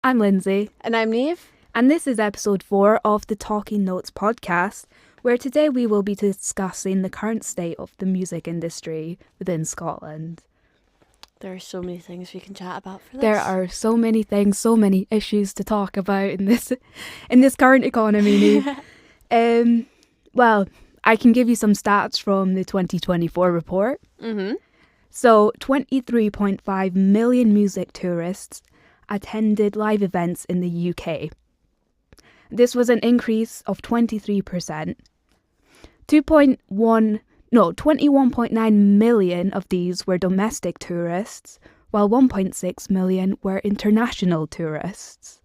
I'm Lynsey. And I'm Neve. And this is episode 4 of the Talking Notes podcast, where today we will be discussing the current state of the music industry within Scotland. There are so many things we can chat about for this. There are so many things, so many issues to talk about in this current economy, Neve. Well, I can give you some stats from the 2024 report. Mm-hmm. So, 23.5 million music tourists attended live events in the UK. This was an increase of 23%. 21.9 million of these were domestic tourists, while 1.6 million were international tourists.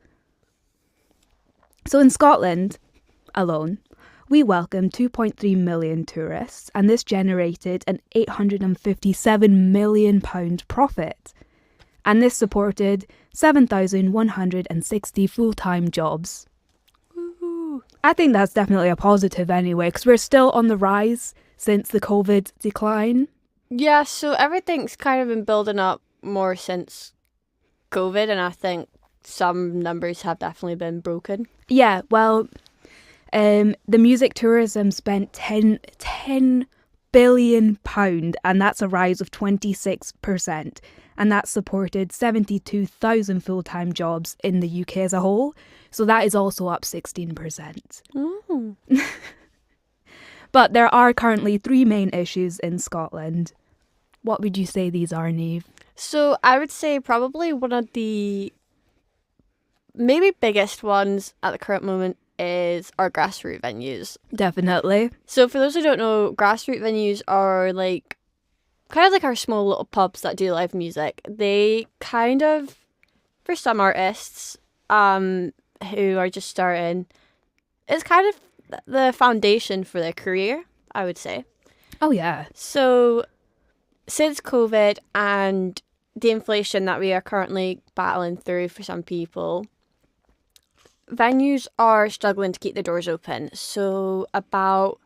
So in Scotland alone, we welcomed 2.3 million tourists, and this generated an £857 million profit. And this supported 7,160 full-time jobs. Woo-hoo. I think that's definitely a positive anyway, because we're still on the rise since the COVID decline. Yeah, so everything's kind of been building up more since COVID, and I think some numbers have definitely been broken. Yeah, well, the music tourism spent £10 billion, and that's a rise of 26%. And that supported 72,000 full-time jobs in the UK as a whole. So that is also up 16%. Mm. But there are currently 3 main issues in Scotland. What would you say these are, Neve? So I would say probably one of the maybe biggest ones at the current moment is our Grassroot venues. Definitely. So for those who don't know, Grassroot venues are like kind of like our small little pubs that do live music. They kind of, for some artists who are just starting, it's kind of the foundation for their career, I would say. Oh, yeah. So since COVID and the inflation that we are currently battling through for some people, venues are struggling to keep the doors open. So about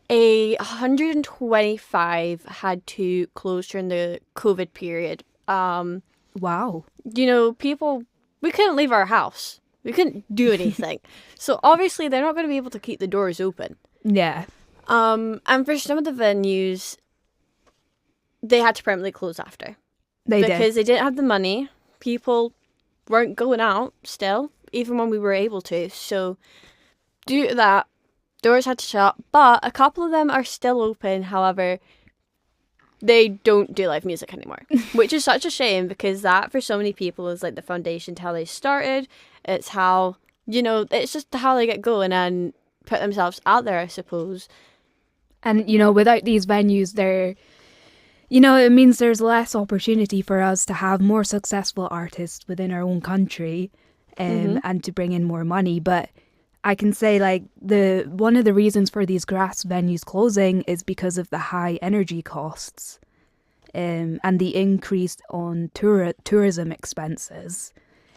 125 had to close during the COVID period. Wow. People, we couldn't leave our house. We couldn't do anything. So obviously they're not going to be able to keep the doors open. Yeah. And for some of the venues, they had to permanently close after. Because they didn't have the money. People weren't going out still, even when we were able to. So due to that, doors had to shut, but a couple of them are still open. However, they don't do live music anymore, which is such a shame because that for so many people is like the foundation to how they started. It's how, it's just how they get going and put themselves out there, I suppose. And, without these venues, it means there's less opportunity for us to have more successful artists within our own country and to bring in more money. But I can say one of the reasons for these grass venues closing is because of the high energy costs and the increase on tourism expenses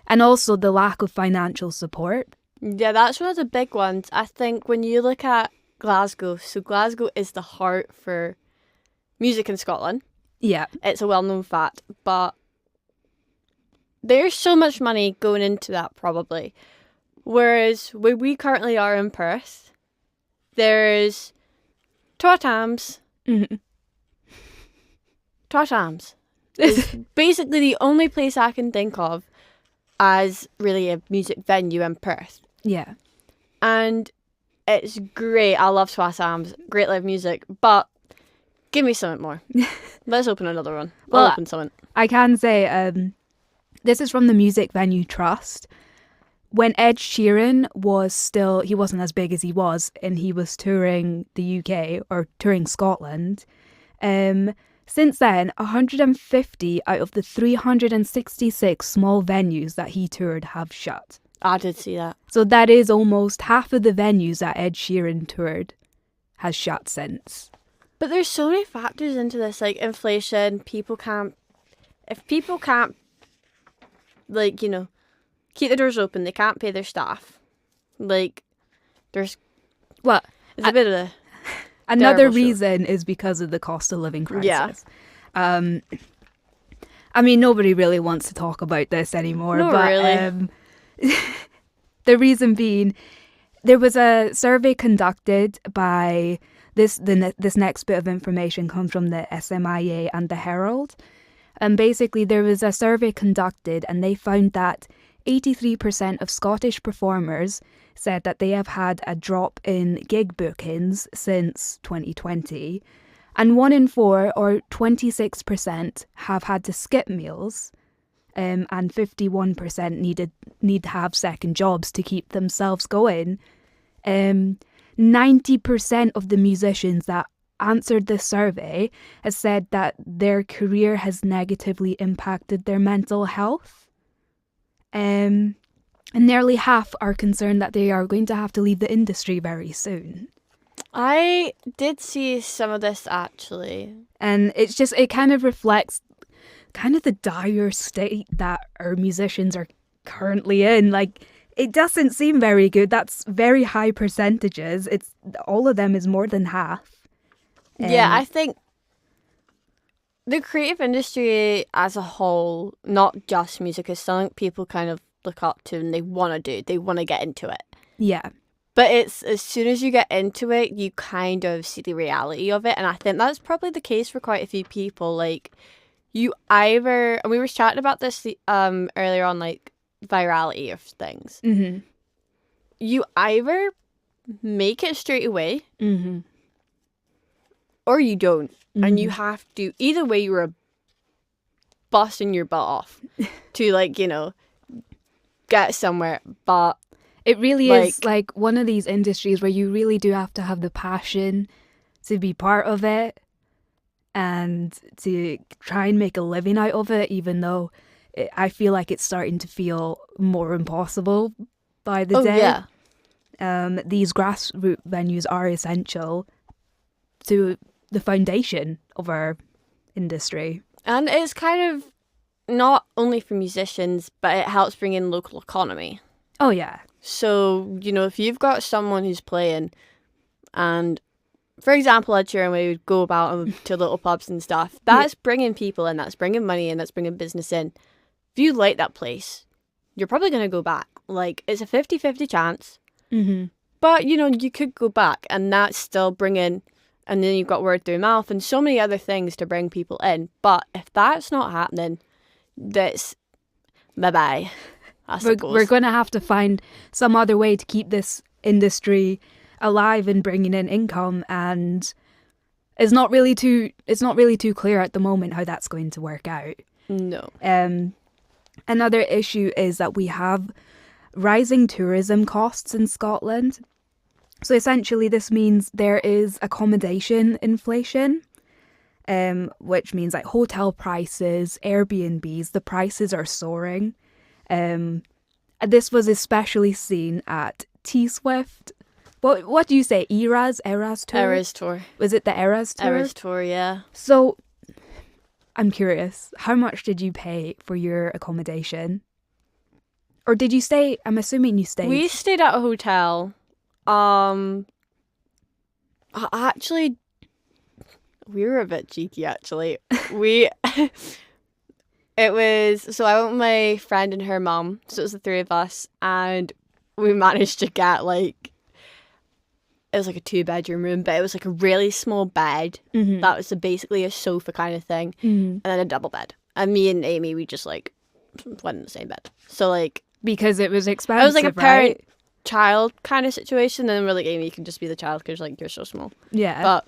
and also the lack of financial support. Yeah, that's one of the big ones. I think when you look at Glasgow, so Glasgow is the heart for music in Scotland. Yeah. It's a well-known fact, but there's so much money going into that probably. Whereas where we currently are in Perth, there's Totams. Mm-hmm. Totams is basically the only place I can think of as really a music venue in Perth. Yeah. And it's great. I love Totams. Great live music. But give me something more. Let's open another one. Well, I'll open something. I can say this is from the Music Venue Trust. When Ed Sheeran he wasn't as big as he was, and he was touring the UK or touring Scotland. Since then, 150 out of the 366 small venues that he toured have shut. I did see that. So that is almost half of the venues that Ed Sheeran toured has shut since. But there's so many factors into this, like inflation. If people can't, keep the doors open, they can't pay their staff. There's a bit of a another reason is because of the cost of living crisis. Yeah. I mean, nobody really wants to talk about this anymore. Not but really. The reason being, there was a survey conducted by this next bit of information comes from the SMIA and the Herald. And basically there was a survey conducted and they found that 83% of Scottish performers said that they have had a drop in gig bookings since 2020. And 1 in 4, or 26%, have had to skip meals. And 51% need to have second jobs to keep themselves going. 90% of the musicians that answered this survey has said that their career has negatively impacted their mental health. And nearly half are concerned that they are going to have to leave the industry very soon. I did see some of this, actually. And it kind of reflects kind of the dire state that our musicians are currently in. Like, it doesn't seem very good. That's very high percentages. It's all of them is more than half. Yeah, I think the creative industry as a whole, not just music, is something people kind of look up to and they want to do. They want to get into it. Yeah. But it's as soon as you get into it, you kind of see the reality of it. And I think that's probably the case for quite a few people. Like, you either, and we were chatting about this earlier on, like, virality of things. Mm-hmm. You either make it straight away, mm-hmm. or you don't. Mm-hmm. And you have to, either way, you're busting your butt off to, like, you know, get somewhere. But it really is like one of these industries where you really do have to have the passion to be part of it and to try and make a living out of it, even though I feel like it's starting to feel more impossible by the day. Yeah. These grassroots venues are essential to the foundation of our industry. And it's kind of not only for musicians, but it helps bring in local economy. Oh, yeah. So, you know, if you've got someone who's playing and, for example, Ed Sheeran, we would go about to little pubs and stuff, that's bringing people in, that's bringing money in, that's bringing business in. If you like that place, you're probably going to go back. Like, it's a 50-50 chance. Mm-hmm. But, you know, you could go back and that's still bringing, and then you've got word through mouth and so many other things to bring people in. But if that's not happening, that's bye-bye. We're going to have to find some other way to keep this industry alive and bringing in income, and it's not really too clear at the moment how that's going to work out. No. Another issue is that we have rising tourism costs in Scotland. So essentially this means there is accommodation inflation, which means like hotel prices, Airbnbs, the prices are soaring. This was especially seen at T-Swift. What do you say? Eras Tour? Eras Tour. Was it the Eras Tour? Eras Tour, yeah. So, I'm curious, how much did you pay for your accommodation? Or did you stay? I'm assuming you stayed. We stayed at a hotel. Actually, we were a bit cheeky, actually. It was, so I went with my friend and her mum, so it was the three of us, and we managed to get, like, it was like a 2-bedroom room, but it was like a really small bed. Mm-hmm. That was basically a sofa kind of thing, and then a double bed. And me and Amy, we just, like, went in the same bed. So, like... Because it was expensive, it was like a parent-child right? kind of situation, and then we're like, Amy, you can just be the child, because, like, you're so small. Yeah. But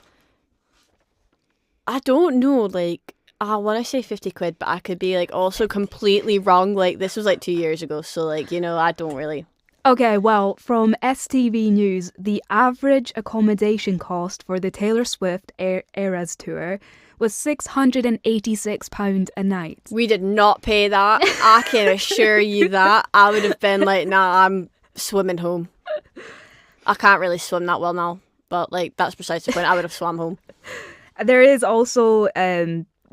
I don't know, like... I want to say 50 quid, but I could be, like, also completely wrong. Like, this was, like, 2 years ago. So, like, you know, I don't really... Okay, well, from STV News, the average accommodation cost for the Taylor Swift Eras Tour was £686 a night. We did not pay that. I can assure you that. I would have been like, nah, I'm swimming home. I can't really swim that well now. But, like, that's precisely the point. I would have swam home. There is also...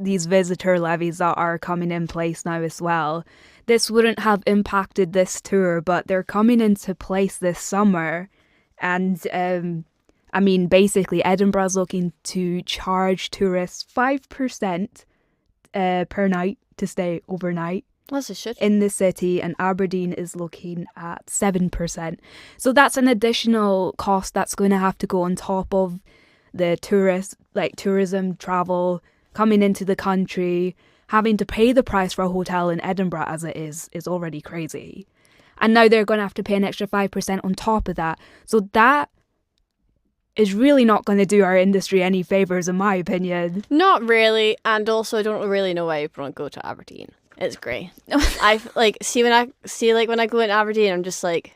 these visitor levies that are coming in place now as well. This wouldn't have impacted this tour, but they're coming into place this summer. And, I mean, basically, Edinburgh's looking to charge tourists 5% per night to stay overnight. As it should. in the city, and Aberdeen is looking at 7%. So that's an additional cost that's going to have to go on top of the tourism, travel, coming into the country, having to pay the price for a hotel in Edinburgh as it is already crazy. And now they're going to have to pay an extra 5% on top of that. So that is really not going to do our industry any favours, in my opinion. Not really. And also, I don't really know why people don't go to Aberdeen. It's great. I when I go in Aberdeen, I'm just like.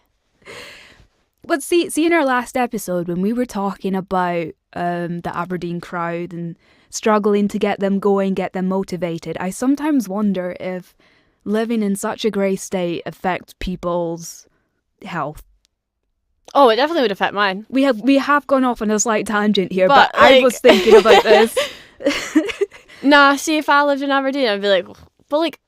But see in our last episode when we were talking about the Aberdeen crowd and struggling to get them going, get them motivated, I sometimes wonder if living in such a grey state affects people's health. Oh, it definitely would affect mine. We have gone off on a slight tangent here, but I was thinking about this. Nah, see, if I lived in Aberdeen, I'd be like, but like.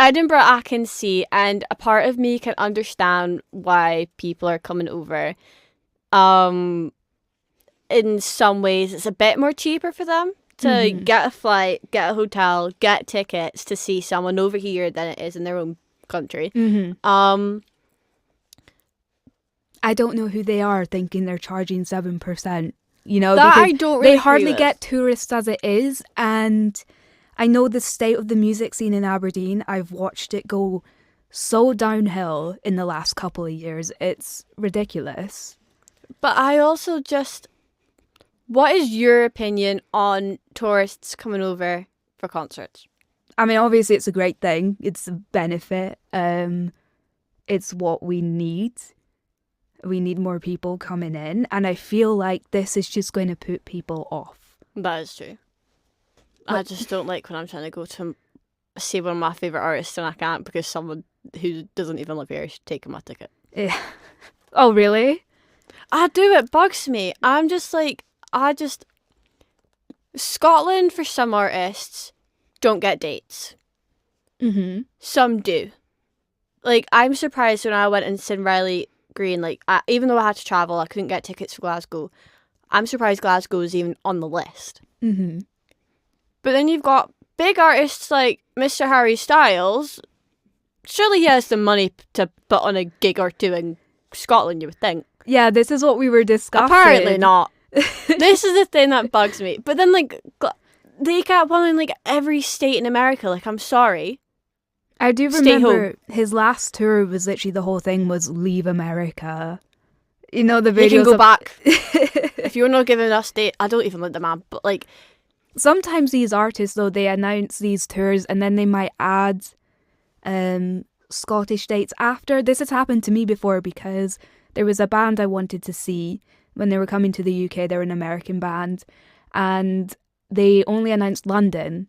Edinburgh I can see, and a part of me can understand why people are coming over. In some ways, it's a bit more cheaper for them to get a flight, get a hotel, get tickets to see someone over here than it is in their own country. I don't know who they are thinking they're charging 7%. You know, that I don't really they hardly agree with. get tourists as it is, and I know the state of the music scene in Aberdeen. I've watched it go so downhill in the last couple of years. It's ridiculous. But I also just... What is your opinion on tourists coming over for concerts? I mean, obviously it's a great thing. It's a benefit. It's what we need. We need more people coming in. And I feel like this is just going to put people off. That is true. I just don't like when I'm trying to go to see one of my favourite artists and I can't because someone who doesn't even live here is taking my ticket. Yeah. Oh, really? I do. It bugs me. I'm just like, Scotland, for some artists, don't get dates. Mm-hmm. Some do. Like, I'm surprised when I went and seen Riley Green, like, even though I had to travel, I couldn't get tickets for Glasgow. I'm surprised Glasgow is even on the list. Mm-hmm. But then you've got big artists like Mr. Harry Styles. Surely he has the money to put on a gig or two in Scotland, you would think. Yeah, this is what we were discussing. Apparently not. This is the thing that bugs me. But then, like, they got one in, like, every state in America. Like, I'm sorry. I do remember his last tour was literally the whole thing was leave America. You know, the videos. You can go back. If you're not giving us date, I don't even let them out. But, like... Sometimes these artists, though, they announce these tours and then they might add Scottish dates after. This has happened to me before because there was a band I wanted to see when they were coming to the UK. They're an American band and they only announced London.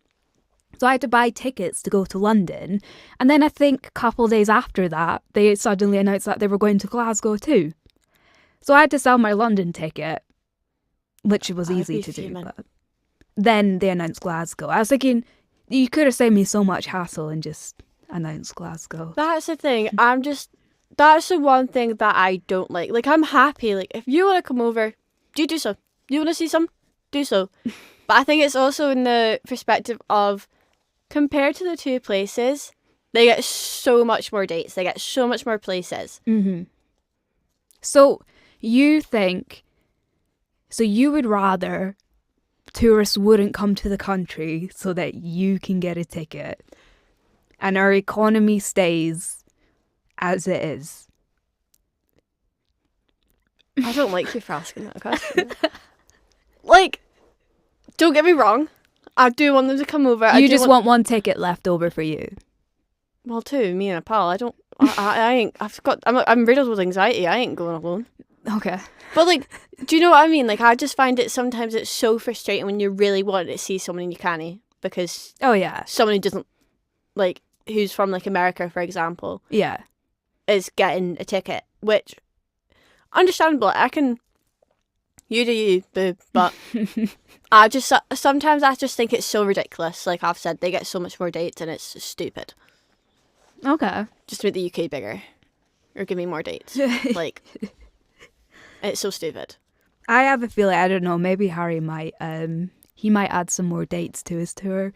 So I had to buy tickets to go to London. And then I think a couple of days after that, they suddenly announced that they were going to Glasgow too. So I had to sell my London ticket, which was easy to do. But then they announced Glasgow. I was thinking, you could have saved me so much hassle and just announced Glasgow. That's the thing. That's the one thing that I don't like. Like, I'm happy. Like, if you want to come over, you do so. You want to see some? Do so. But I think it's also in the perspective of, compared to the two places, they get so much more dates. They get so much more places. Mm-hmm. So you would rather tourists wouldn't come to the country so that you can get a ticket and our economy stays as it is? I don't like you for asking that question. Like, don't get me wrong, I do want them to come over. You just want one ticket left over for you. Well, two, me and a pal. I'm riddled with anxiety. I ain't going alone. Okay. But, like, do you know what I mean? Like, I just find it sometimes it's so frustrating when you really want to see someone and you can't, because someone who doesn't, like, who's from, like, America, for example, is getting a ticket, which, understandable. You do you, boo, but sometimes I just think it's so ridiculous. Like I've said, they get so much more dates and it's stupid. Okay. Just to make the UK bigger. Or give me more dates. Like, it's so stupid. I have a feeling, I don't know, maybe Harry might, he might add some more dates to his tour.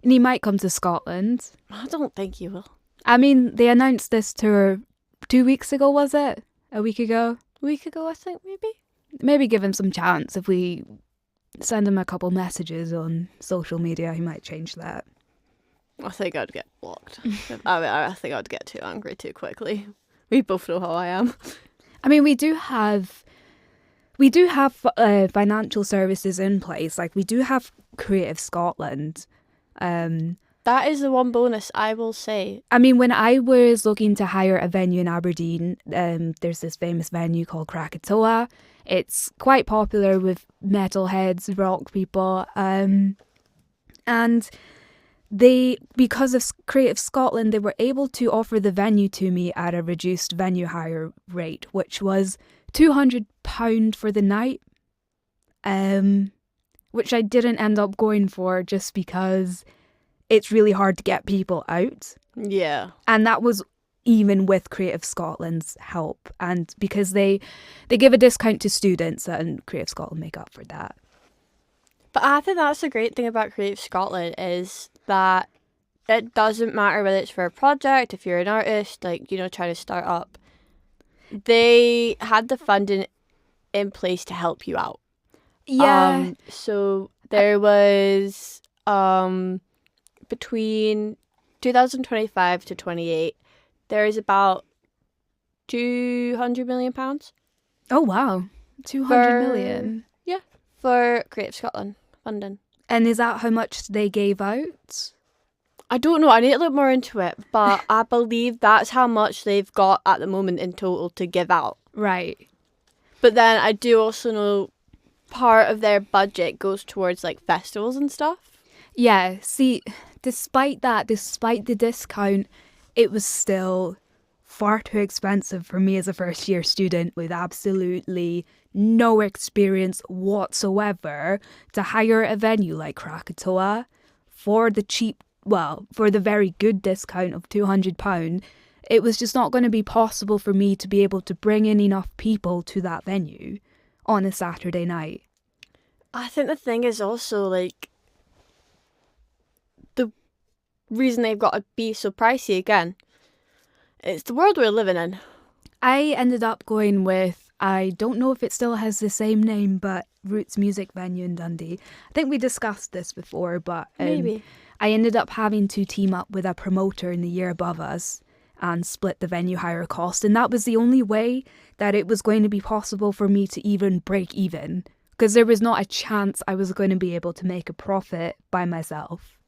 And he might come to Scotland. I don't think he will. I mean, they announced this tour 2 weeks ago, was it? A week ago? A week ago, I think, maybe. Maybe give him some chance. If we send him a couple messages on social media, he might change that. I think I'd get blocked. I think I'd get too angry too quickly. We both know how I am. I mean, we do have financial services in place. Like, we do have Creative Scotland. That is the one bonus, I will say. I mean, when I was looking to hire a venue in Aberdeen, there's this famous venue called Krakatoa. It's quite popular with metalheads, rock people, and because of Creative Scotland, they were able to offer the venue to me at a reduced venue hire rate, which was £200 for the night, which I didn't end up going for just because it's really hard to get people out. Yeah. And that was even with Creative Scotland's help, and because they give a discount to students, and Creative Scotland make up for that. But I think that's the great thing about Creative Scotland is that it doesn't matter whether it's for a project, if you're an artist, like, you know, trying to start up. They had the funding in place to help you out. Yeah. So there was between 2025 to 28, there is about £200 million. Oh wow, 200 million. Yeah, for Creative Scotland funding. And is that how much they gave out? I don't know. I need to look more into it, but I believe that's how much they've got at the moment in total to give out. Right. But then I do also know part of their budget goes towards like festivals and stuff. Yeah. See, despite the discount, it was still far too expensive for me as a first year student with absolutely no experience whatsoever to hire a venue like Krakatoa for the very good discount of £200. It was just not going to be possible for me to be able to bring in enough people to that venue on a Saturday night. I think the thing is also, like, the reason they've got to be so pricey again, it's the world we're living in. I ended up going with, I don't know if it still has the same name, but Roots Music Venue in Dundee. I think we discussed this before, but maybe. I ended up having to team up with a promoter in the year above us and split the venue hire cost. And that was the only way that it was going to be possible for me to even break even, because there was not a chance I was going to be able to make a profit by myself.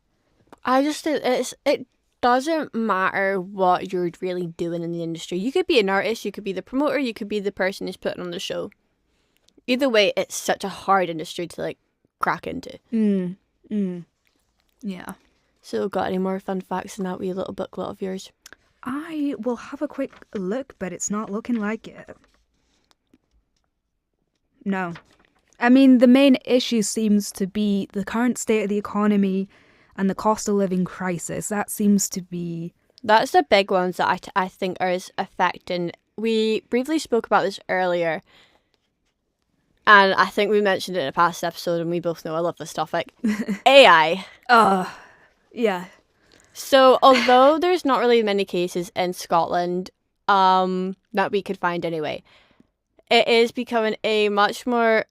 I just think it doesn't matter what you're really doing in the industry. You could be an artist, you could be the promoter, you could be the person who's putting on the show. Either way, it's such a hard industry to like crack into. Yeah. So, got any more fun facts in that wee little booklet of yours? I will have a quick look, but it's not looking like it. No. I mean, the main issue seems to be the current state of the economy and the cost of living crisis. That seems to be... That's the big ones that I think are affecting. We briefly spoke about this earlier, and I think we mentioned it in a past episode, and we both know I love this topic. AI. Yeah. So, although there's not really many cases in Scotland that we could find anyway, it is becoming a much more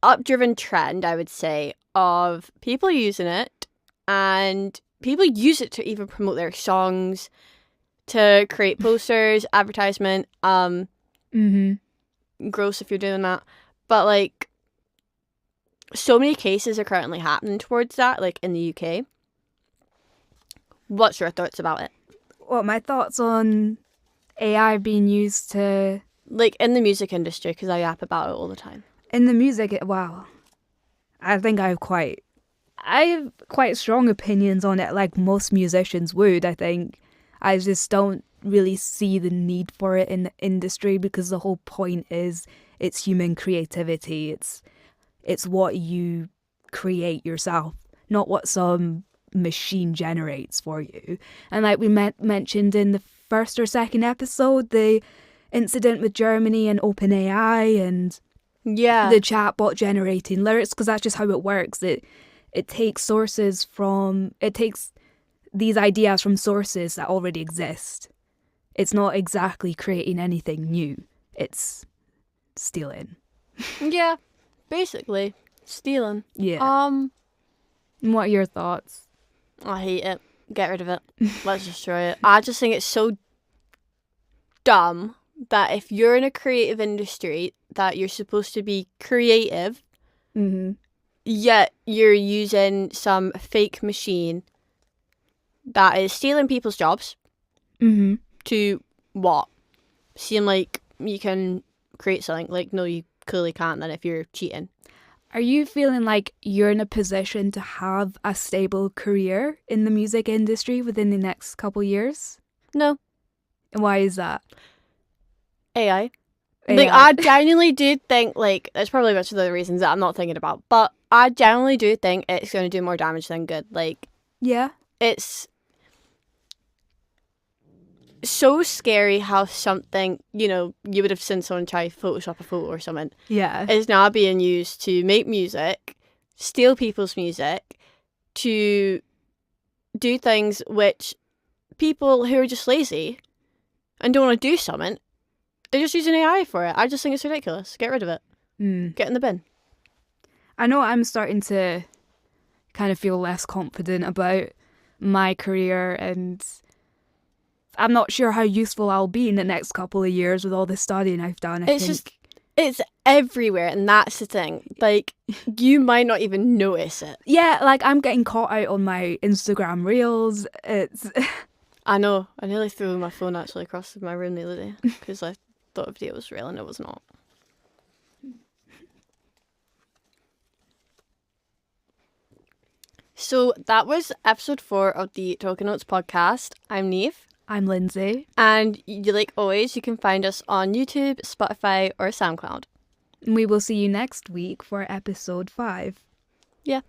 up-driven trend, I would say, of people using it, and people use it to even promote their songs, to create posters, advertisement. Gross if you're doing that, but like, so many cases are currently happening towards that, like in the UK. What's your thoughts about it? Well, my thoughts on AI being used to... Like, in the music industry, because I yap about it all the time. In the music, wow. I think I have quite strong opinions on it, like most musicians would, I think. I just don't really see the need for it in the industry, because the whole point is it's human creativity. It's what you create yourself, not what some machine generates for you. And like we mentioned in the first or second episode, the incident with Germany and OpenAI and the chatbot generating lyrics, because that's just how it works. it takes these ideas from sources that already exist. It's not exactly creating anything new. It's stealing. Yeah, basically stealing. Yeah. What are your thoughts? I hate it. Get rid of it. Let's destroy it. I just think it's so dumb that if you're in a creative industry that you're supposed to be creative, yet you're using some fake machine that is stealing people's jobs to what? Seem like you can create something. Like, no, you clearly can't then if you're cheating. Are you feeling like you're in a position to have a stable career in the music industry within the next couple years? No. And why is that? AI. Like, I genuinely do think, like, there's probably a bunch of other reasons that I'm not thinking about, but I genuinely do think it's going to do more damage than good. Like, yeah. It's so scary how something, you would have seen someone try to Photoshop a photo or something. Yeah. Is now being used to make music, steal people's music, to do things which people who are just lazy and don't want to do something, they're just using AI for it. I just think it's ridiculous. Get rid of it. Get in the bin. I know I'm starting to kind of feel less confident about my career, and I'm not sure how useful I'll be in the next couple of years with all the studying I've done. It's everywhere, and that's the thing. Like, you might not even notice it. Yeah, like, I'm getting caught out on my Instagram reels. I know. I nearly threw my phone actually across my room the other day because I thought a video was real and it was not. So that was episode 4 of the Talking Notes podcast. I'm Neve. I'm Lynsey. And like always, you can find us on YouTube, Spotify, or SoundCloud. And we will see you next week for episode 5. Yeah.